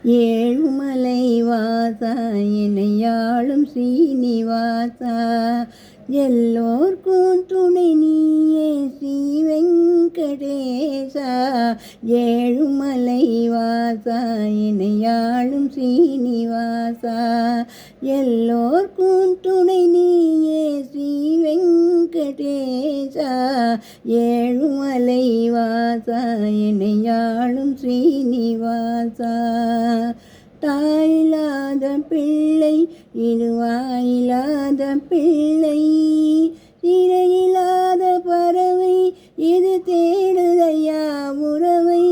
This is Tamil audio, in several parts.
ஏழுமலை வாசா என்னையாளும் ஸ்ரீனிவாசா எல்லோர்க்கும் துணை நீயே ஸ்ரீ வெங்கடேசா ஏழுமலை வாசா என்னையாளும் ஸ்ரீனிவாசா எல்லோர்க்கும் துணை நீயே ஸ்ரீ வெங்கடேசா ஏழுமலை வாசா என்னையாளும் ஸ்ரீனிவாசா தாயில்லாத பிள்ளை இருவாயில்லாத பிள்ளை இறையில்லாத பறவை இது தேடுதையா உறவை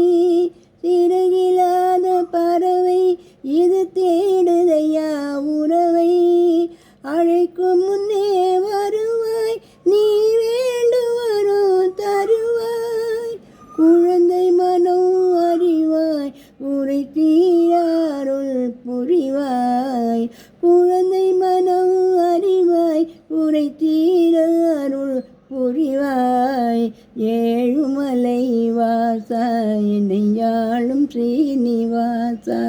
சிறகில்லாத பறவை இது தேடுதையா உறவை அழைக்கும் முன்னே வருவாய் நீ வேண்டுவரும் தருவாய் குழந்தை மனம் அறிவாய் உரை தீராருள் புரிவாய் குழந்தை மனம் அறிவாய் உரை தீராருள் புரிவாய் ஏழுமலை வாசா என்னையாளும் ஸ்ரீனிவாசா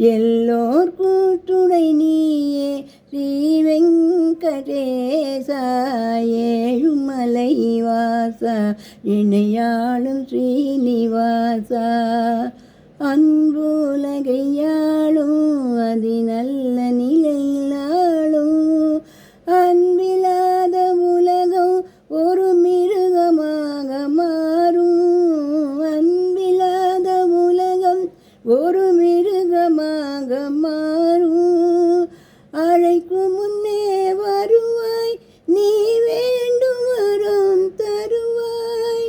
எல்லோர்க்கும் துணை நீயே ஸ்ரீ வெங்கடேசா ஏழுமலை வாசா என்னையாளும் ஸ்ரீனிவாசா அன்புலகையாளும் அதி நல்ல நிலையிலாளும் அன்பில்லாத உலகம் ஒரு மிருகமாக மாறும் அன்பில்லாத உலகம் ஒரு மிருகமாக மாறும் அழைக்கும் முன்னே வருவாய் நீ வேண்டும் வரம் தருவாய்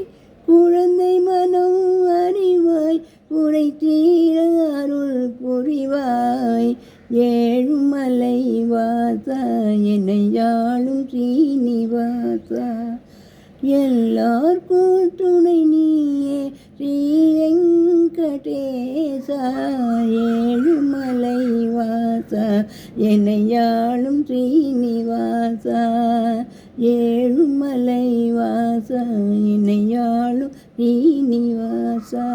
குழந்தை மனம் அறிவாய் உரை தீர அருள் புரிவாய் ஏழுமலை வாசா என்னையாளும் ஸ்ரீனிவாசா எல்லார்க்கும் துணை நீயே ஸ்ரீ வெங்கடேசா ஏழுமலை வாசா என்னையாளும் ஸ்ரீனிவாசா ஏழுமலை வாசா என்னையாளும் ஸ்ரீனிவாசா